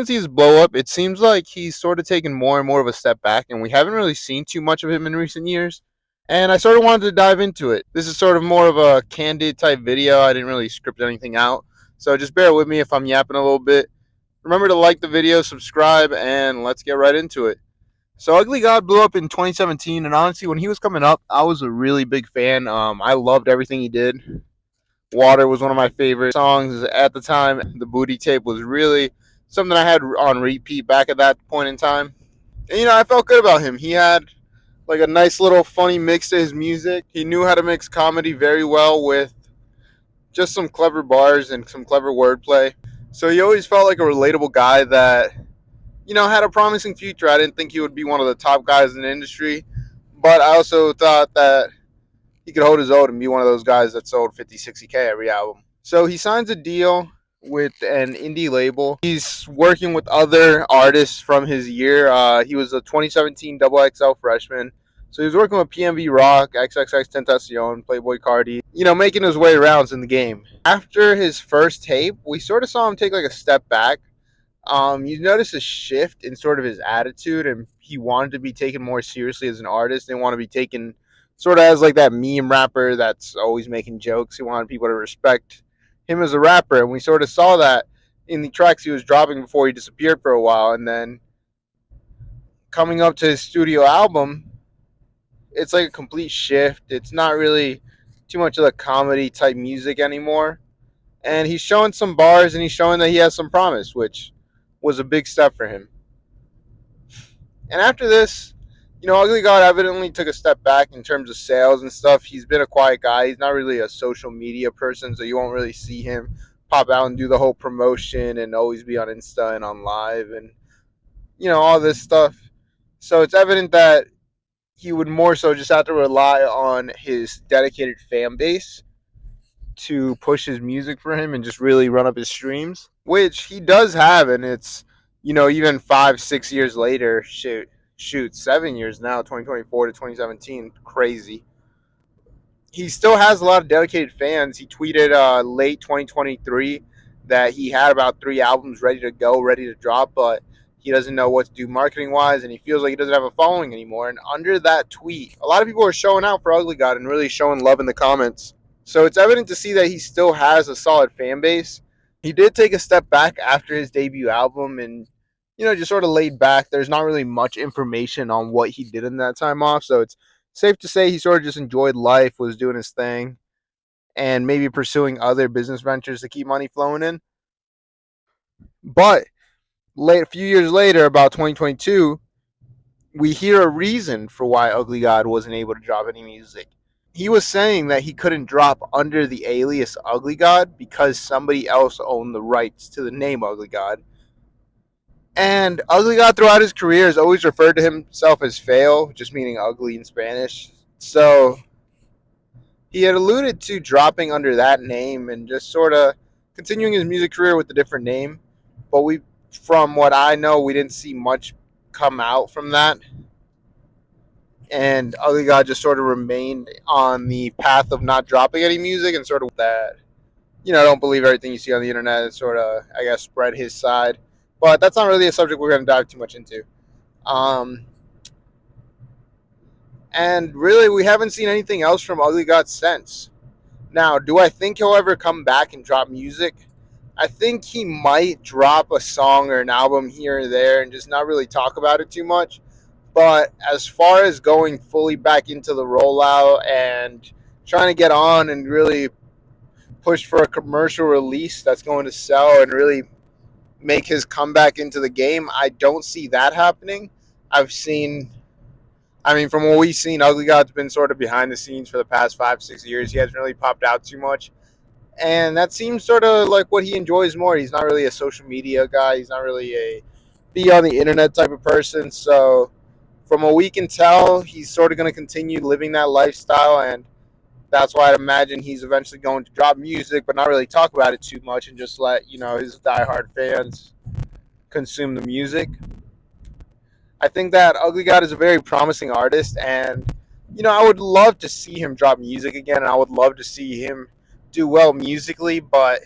Since he's blow up, it seems like he's sort of taken more and more of a step back, and we haven't really seen too much of him in recent years. And I sort of wanted to dive into it. This is sort of more of a candid type video. I didn't really script anything out, so just bear with me if I'm yapping a little bit. Remember to like the video, subscribe, and let's get right into it. So Ugly God blew up in 2017, and honestly, when he was coming up, I was a really big fan. I loved everything he did. Water was one of my favorite songs at the time. The Booty Tape was really something I had on repeat back at that point in time. And I felt good about him. He had like a nice little funny mix to his music. He knew how to mix comedy very well with just some clever bars and some clever wordplay. So he always felt like a relatable guy that had a promising future. I didn't think he would be one of the top guys in the industry, but I also thought that he could hold his own and be one of those guys that sold 50, 60K every album. So he signs a deal with an indie label. He's working with other artists from his year. He was a 2017 XXL freshman. So he was working with PNB Rock, XXX Tentacion, Playboy Cardi, making his way rounds in the game. After his first tape, we sort of saw him take like a step back. You notice a shift in sort of his attitude, and he wanted to be taken more seriously as an artist. They want to be taken sort of as like that meme rapper that's always making jokes. He wanted people to respect him as a rapper, and we sort of saw that in the tracks he was dropping before he disappeared for a while. And then coming up to his studio album, it's like a complete shift. It's not really too much of the comedy type music anymore. And he's showing some bars, and he's showing that he has some promise, which was a big step for him. And after this, Ugly God evidently took a step back in terms of sales and stuff. He's been a quiet guy. He's not really a social media person, so you won't really see him pop out and do the whole promotion and always be on Insta and on live and, all this stuff. So it's evident that he would more so just have to rely on his dedicated fan base to push his music for him and just really run up his streams, which he does have. And it's, even 5, 6 years later, shoot, 7 years now, 2024 to 2017, crazy. He still has a lot of dedicated fans. He tweeted late 2023 that he had about 3 albums ready to go, ready to drop, but he doesn't know what to do marketing wise, and he feels like he doesn't have a following anymore. And under that tweet, a lot of people are showing out for Ugly God and really showing love in the comments. So it's evident to see that he still has a solid fan base. He did take a step back after his debut album and, just sort of laid back. There's not really much information on what he did in that time off. So it's safe to say he sort of just enjoyed life, was doing his thing, and maybe pursuing other business ventures to keep money flowing in. But a few years later, about 2022, we hear a reason for why Ugly God wasn't able to drop any music. He was saying that he couldn't drop under the alias Ugly God because somebody else owned the rights to the name Ugly God. And Ugly God throughout his career has always referred to himself as Feo, just meaning ugly in Spanish. So he had alluded to dropping under that name and just sort of continuing his music career with a different name. But from what I know, we didn't see much come out from that. And Ugly God just sort of remained on the path of not dropping any music and sort of that, don't believe everything you see on the internet and sort of, I guess, spread his side. But that's not really a subject we're going to dive too much into. And really, we haven't seen anything else from Ugly God since. Now, do I think he'll ever come back and drop music? I think he might drop a song or an album here or there and just not really talk about it too much. But as far as going fully back into the rollout and trying to get on and really push for a commercial release that's going to sell and really make his comeback into the game, I don't see that happening. From what we've seen, Ugly God's been sort of behind the scenes for the past 5, 6 years. He hasn't really popped out too much. And that seems sort of like what he enjoys more. He's not really a social media guy. He's not really a be on the internet type of person. So from what we can tell, he's sort of going to continue living that lifestyle. And that's why I imagine he's eventually going to drop music, but not really talk about it too much and just let, his diehard fans consume the music. I think that Ugly God is a very promising artist, and, I would love to see him drop music again, and I would love to see him do well musically, but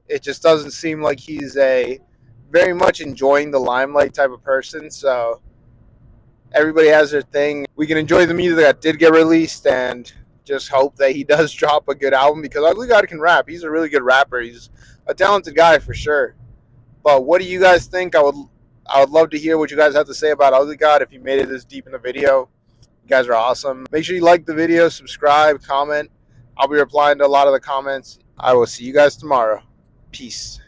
it just doesn't seem like he's a very much enjoying the limelight type of person, so everybody has their thing. We can enjoy the music that did get released and just hope that he does drop a good album, because Ugly God can rap. He's a really good rapper. He's a talented guy for sure. But what do you guys think? I would love to hear what you guys have to say about Ugly God. If you made it this deep in the video, you guys are awesome. Make sure you like the video, subscribe, comment. I'll be replying to a lot of the comments. I will see you guys tomorrow. Peace.